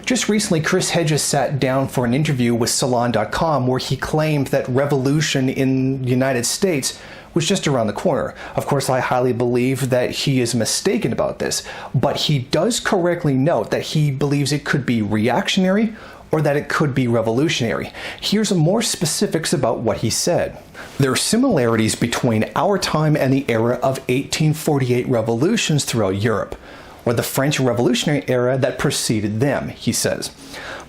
Just recently, Chris Hedges sat down for an interview with Salon.com where he claimed that revolution in the United States was just around the corner. Of course, I highly believe that he is mistaken about this, but he does correctly note that he believes it could be reactionary or that it could be revolutionary. Here's more specifics about what he said. There are similarities between our time and the era of 1848 revolutions throughout Europe, or the French Revolutionary era that preceded them, he says.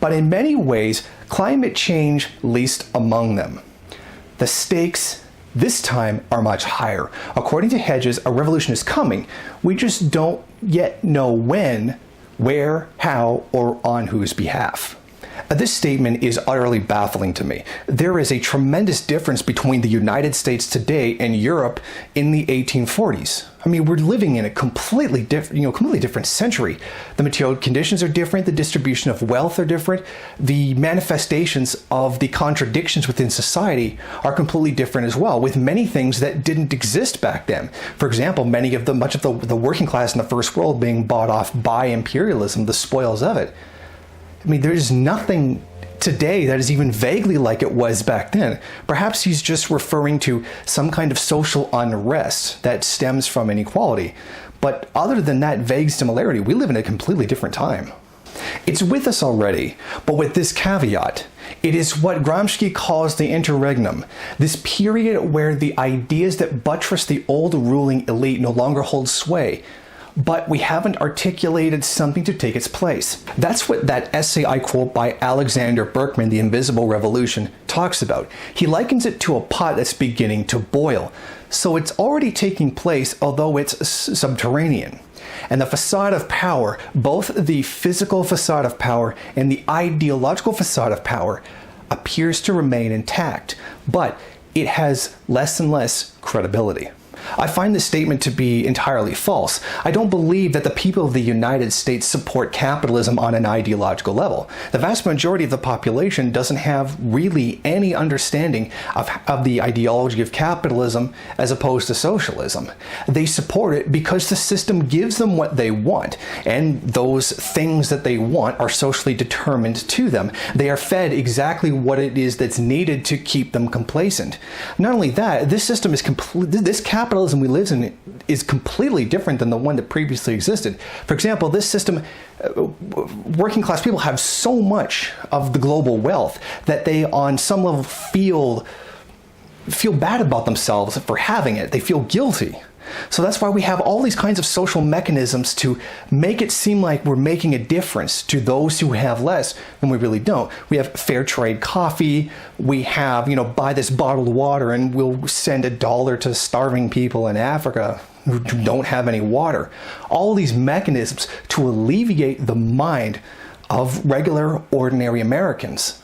But in many ways, climate change least among them. The stakes this time are much higher. According to Hedges, a revolution is coming. We just don't yet know when, where, how, or on whose behalf. This statement is utterly baffling to me. There is a tremendous difference between the United States today and Europe in the 1840s. I mean, we're living in a completely different century. The material conditions are different, the distribution of wealth are different, the manifestations of the contradictions within society are completely different as well, with many things that didn't exist back then. For example, much of the working class in the first world being bought off by imperialism, the spoils of it. I mean, there's nothing today that is even vaguely like it was back then. Perhaps he's just referring to some kind of social unrest that stems from inequality. But other than that vague similarity, we live in a completely different time. It's with us already, but with this caveat. It is what Gramsci calls the interregnum, this period where the ideas that buttress the old ruling elite no longer hold sway, but we haven't articulated something to take its place. That's what that essay I quote by Alexander Berkman, The Invisible Revolution, talks about. He likens it to a pot that's beginning to boil. So it's already taking place, although it's subterranean. And the facade of power, both the physical facade of power and the ideological facade of power, appears to remain intact, but it has less and less credibility. I find this statement to be entirely false. I don't believe that the people of the United States support capitalism on an ideological level. The vast majority of the population doesn't have really any understanding of the ideology of capitalism as opposed to socialism. They support it because the system gives them what they want, and those things that they want are socially determined to them. They are fed exactly what it is that's needed to keep them complacent. Not only that, this system is this capitalism we live in is completely different than the one that previously existed. For example, this system, working class people have so much of the global wealth that they on some level feel bad about themselves for having it. They feel guilty. So that's why we have all these kinds of social mechanisms to make it seem like we're making a difference to those who have less when we really don't. We have fair trade coffee. We have, buy this bottled water and we'll send $1 to starving people in Africa who don't have any water. All these mechanisms to alleviate the mind of regular, ordinary Americans.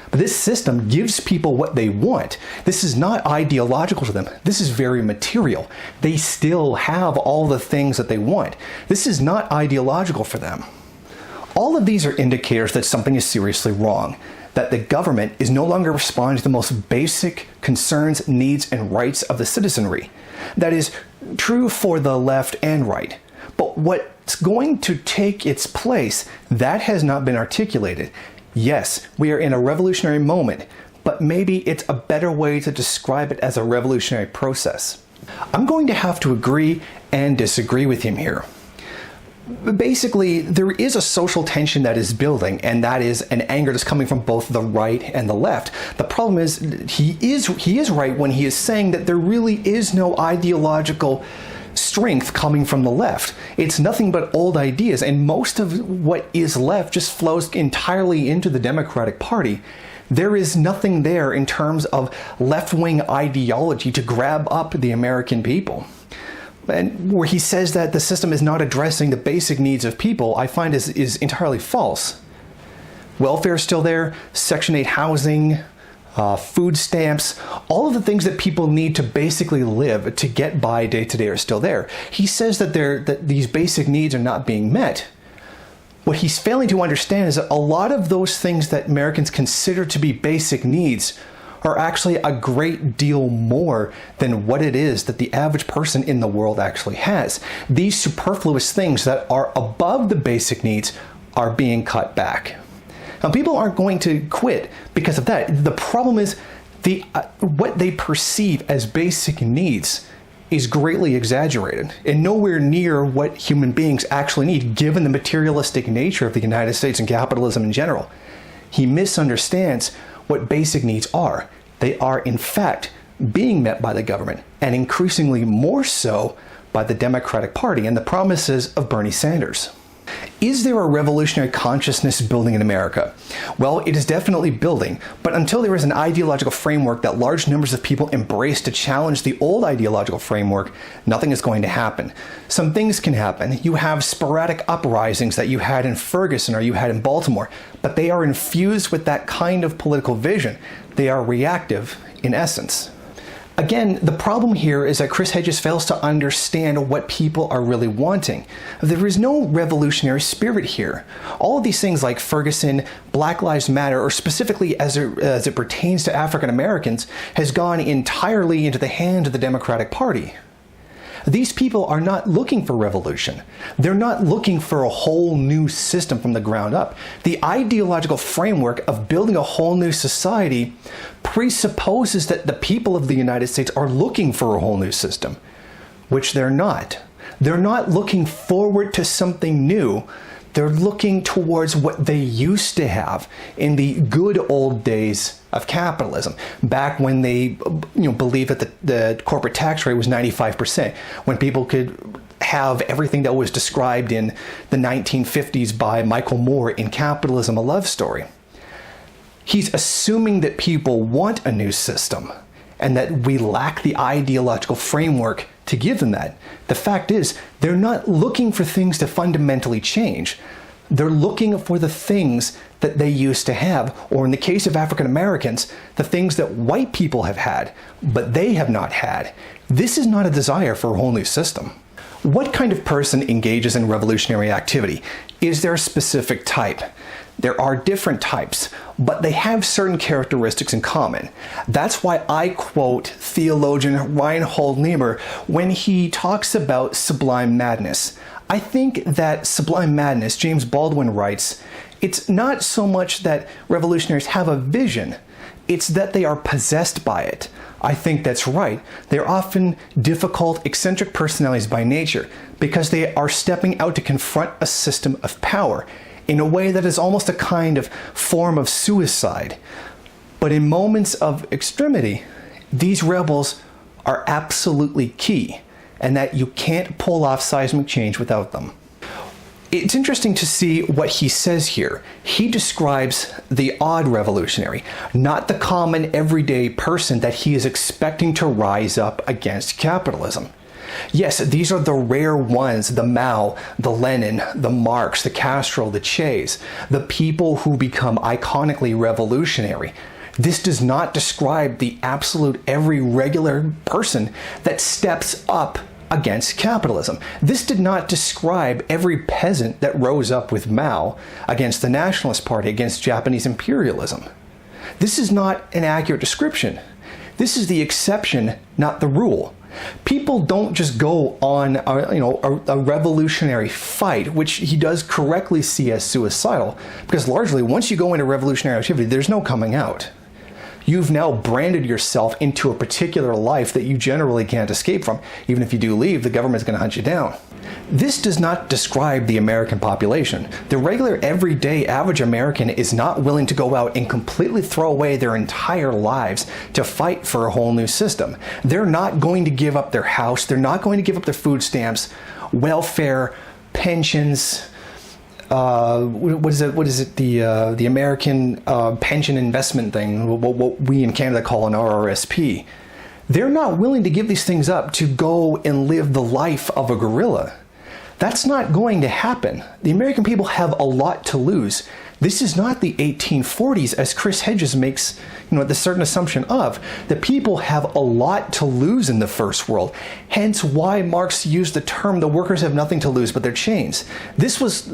But this system gives people what they want. This is not ideological to them. This is very material. They still have all the things that they want. This is not ideological for them. All of these are indicators that something is seriously wrong, that the government is no longer responding to the most basic concerns, needs, and rights of the citizenry. That is true for the left and right. But what's going to take its place, that has not been articulated. Yes, we are in a revolutionary moment, but maybe it's a better way to describe it as a revolutionary process. I'm going to have to agree and disagree with him here. Basically, there is a social tension that is building, and that is an anger that's coming from both the right and the left. The problem is he is right when he is saying that there really is no ideological strength coming from the left. It's nothing but old ideas, and most of what is left just flows entirely into the Democratic Party. There is nothing there in terms of left-wing ideology to grab up the American people. And where he says that the system is not addressing the basic needs of people, I find is entirely false. Welfare is still there, Section 8 housing, food stamps, all of the things that people need to basically live to get by day to day are still there. He says that these basic needs are not being met. What he's failing to understand is that a lot of those things that Americans consider to be basic needs are actually a great deal more than what it is that the average person in the world actually has. These superfluous things that are above the basic needs are being cut back. Now, people aren't going to quit because of that. The problem is what they perceive as basic needs is greatly exaggerated and nowhere near what human beings actually need, given the materialistic nature of the United States and capitalism in general. He misunderstands what basic needs are. They are, in fact, being met by the government, and increasingly more so by the Democratic Party and the promises of Bernie Sanders. Is there a revolutionary consciousness building in America? Well, it is definitely building, but until there is an ideological framework that large numbers of people embrace to challenge the old ideological framework, nothing is going to happen. Some things can happen. You have sporadic uprisings that you had in Ferguson or you had in Baltimore, but they are infused with that kind of political vision. They are reactive in essence. Again, the problem here is that Chris Hedges fails to understand what people are really wanting. There is no revolutionary spirit here. All of these things like Ferguson, Black Lives Matter, or specifically as it pertains to African Americans, has gone entirely into the hands of the Democratic Party. These people are not looking for revolution. They're not looking for a whole new system from the ground up. The ideological framework of building a whole new society presupposes that the people of the United States are looking for a whole new system, which they're not. They're not looking forward to something new. They're looking towards what they used to have in the good old days of capitalism, back when they believed that the corporate tax rate was 95%, when people could have everything that was described in the 1950s by Michael Moore in Capitalism, a Love Story. He's assuming that people want a new system and that we lack the ideological framework to give them that. The fact is, they're not looking for things to fundamentally change. They're looking for the things that they used to have, or in the case of African Americans, the things that white people have had, but they have not had. This is not a desire for a whole new system. What kind of person engages in revolutionary activity? Is there a specific type? There are different types, but they have certain characteristics in common. That's why I quote theologian Reinhold Niebuhr when he talks about sublime madness. I think that sublime madness, James Baldwin writes, it's not so much that revolutionaries have a vision, it's that they are possessed by it. I think that's right. They're often difficult, eccentric personalities by nature because they are stepping out to confront a system of power in a way that is almost a kind of form of suicide. But in moments of extremity, these rebels are absolutely key, and that you can't pull off seismic change without them. It's interesting to see what he says here. He describes the odd revolutionary, not the common everyday person that he is expecting to rise up against capitalism. Yes, these are the rare ones, the Mao, the Lenin, the Marx, the Castro, the Che's, the people who become iconically revolutionary. This does not describe the absolute every regular person that steps up against capitalism. This did not describe every peasant that rose up with Mao against the Nationalist Party, against Japanese imperialism. This is not an accurate description. This is the exception, not the rule. People don't just go on a revolutionary fight, which he does correctly see as suicidal, because largely once you go into revolutionary activity, there's no coming out. You've now branded yourself into a particular life that you generally can't escape from. Even if you do leave, the government's going to hunt you down. This does not describe the American population. The regular, everyday, average American is not willing to go out and completely throw away their entire lives to fight for a whole new system. They're not going to give up their house. They're not going to give up their food stamps, welfare, pensions, what is it? The American pension investment thing, what we in Canada call an RRSP. They're not willing to give these things up to go and live the life of a guerrilla. That's not going to happen. The American people have a lot to lose. This is not the 1840s, as Chris Hedges makes the certain assumption of. The people have a lot to lose in the First World. Hence why Marx used the term, the workers have nothing to lose but their chains. This was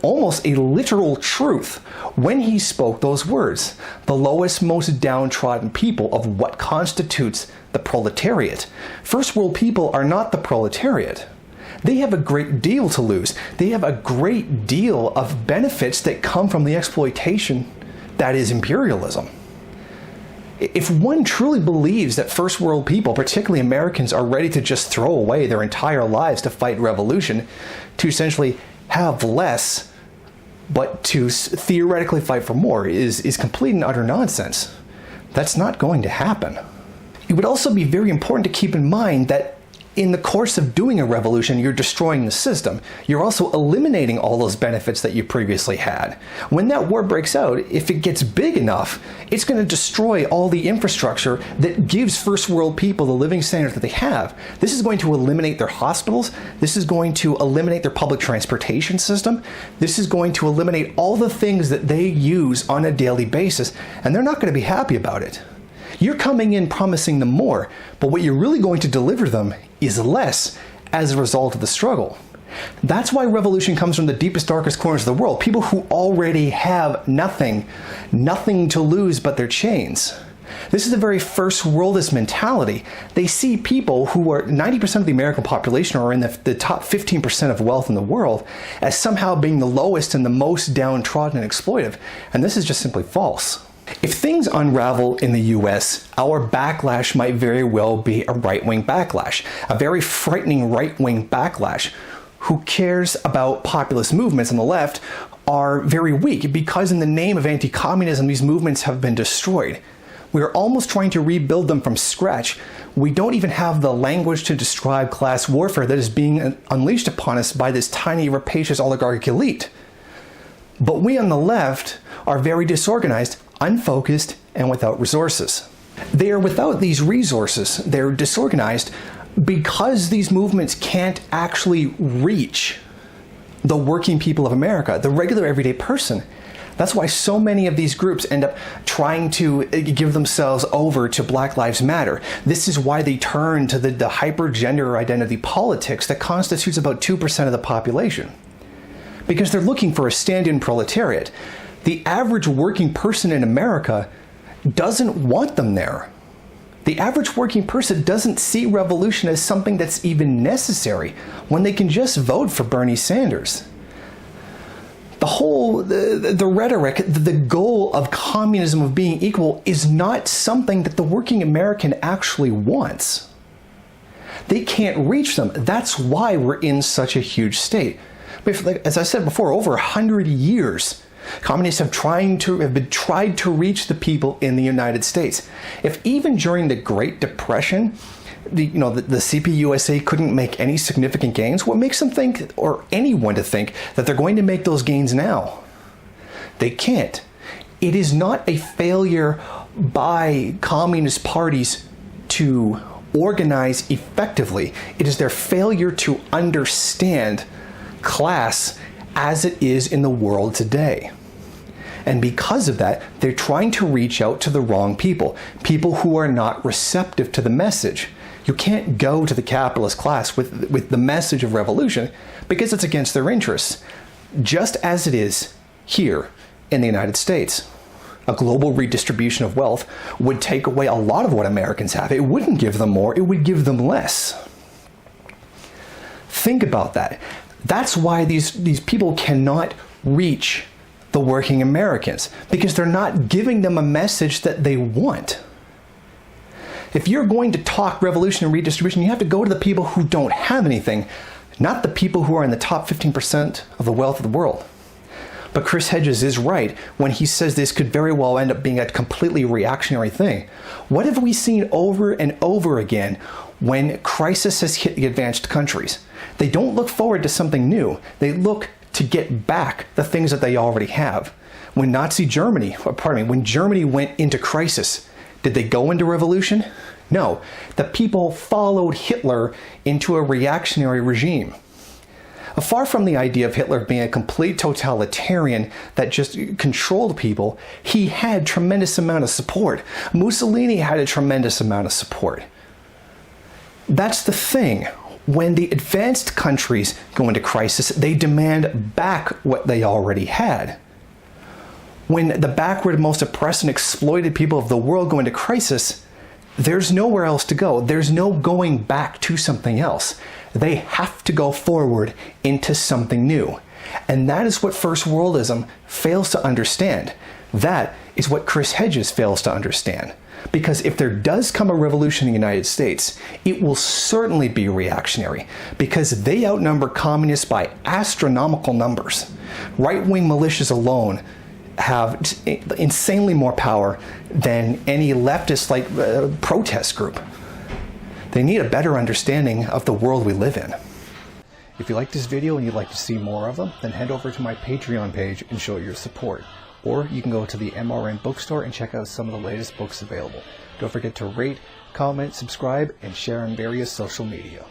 almost a literal truth when he spoke those words. The lowest, most downtrodden people of what constitutes the proletariat. First World people are not the proletariat. They have a great deal to lose. They have a great deal of benefits that come from the exploitation that is imperialism. If one truly believes that first world people, particularly Americans, are ready to just throw away their entire lives to fight revolution, to essentially have less, but to theoretically fight for more, is complete and utter nonsense. That's not going to happen. It would also be very important to keep in mind that in the course of doing a revolution, you're destroying the system. You're also eliminating all those benefits that you previously had. When that war breaks out, if it gets big enough, it's going to destroy all the infrastructure that gives first world people the living standards that they have. This is going to eliminate their hospitals. This is going to eliminate their public transportation system. This is going to eliminate all the things that they use on a daily basis, and they're not going to be happy about it. You're coming in promising them more, but what you're really going to deliver them is less as a result of the struggle. That's why revolution comes from the deepest, darkest corners of the world. People who already have nothing to lose but their chains. This is a very first worldist mentality. They see people who are 90% of the American population are in the top 15% of wealth in the world as somehow being the lowest and the most downtrodden and exploitive. And this is just simply false. If things unravel in the US, our backlash might very well be a right-wing backlash, a very frightening right-wing backlash. Who cares about populist movements on the left are very weak because in the name of anti-communism, these movements have been destroyed. We're almost trying to rebuild them from scratch. We don't even have the language to describe class warfare that is being unleashed upon us by this tiny, rapacious oligarchic elite. But we on the left are very disorganized, unfocused, and without resources. They are without these resources. They're disorganized because these movements can't actually reach the working people of America, the regular everyday person. That's why so many of these groups end up trying to give themselves over to Black Lives Matter. This is why they turn to the hyper-gender identity politics that constitutes about 2% of the population. Because they're looking for a stand-in proletariat. The average working person in America doesn't want them there. The average working person doesn't see revolution as something that's even necessary when they can just vote for Bernie Sanders. The rhetoric, the goal of communism, of being equal, is not something that the working American actually wants. They can't reach them. That's why we're in such a huge state. As I said before, over 100 years, communists have been tried to reach the people in the United States. If even during the Great Depression, the CPUSA couldn't make any significant gains, what makes them think, or anyone to think, that they're going to make those gains now? They can't. It is not a failure by communist parties to organize effectively. It is their failure to understand class as it is in the world today. And because of that, they're trying to reach out to the wrong people, people who are not receptive to the message. You can't go to the capitalist class with the message of revolution because it's against their interests, just as it is here in the United States. A global redistribution of wealth would take away a lot of what Americans have. It wouldn't give them more, it would give them less. Think about that. That's why these people cannot reach the working Americans, because they're not giving them a message that they want. If you're going to talk revolution and redistribution, you have to go to the people who don't have anything, not the people who are in the top 15% of the wealth of the world. But Chris Hedges is right when he says this could very well end up being a completely reactionary thing. What have we seen over and over again when crisis has hit the advanced countries? They don't look forward to something new. They look to get back the things that they already have. When when Germany went into crisis, did they go into revolution? No. The people followed Hitler into a reactionary regime. Far from the idea of Hitler being a complete totalitarian that just controlled people, he had tremendous amount of support. Mussolini had a tremendous amount of support. That's the thing. When the advanced countries go into crisis, they demand back what they already had. When the backward, most oppressed and exploited people of the world go into crisis, there's nowhere else to go. There's no going back to something else. They have to go forward into something new. And that is what first worldism fails to understand. That is what Chris Hedges fails to understand. Because if there does come a revolution in the United States, it will certainly be reactionary, because they outnumber communists by astronomical numbers. Right-wing militias alone have insanely more power than any leftist protest group. They need a better understanding of the world we live in. If you like this video and you'd like to see more of them, then head over to my Patreon page and show your support. Or you can go to the MRN bookstore and check out some of the latest books available. Don't forget to rate, comment, subscribe, and share on various social media.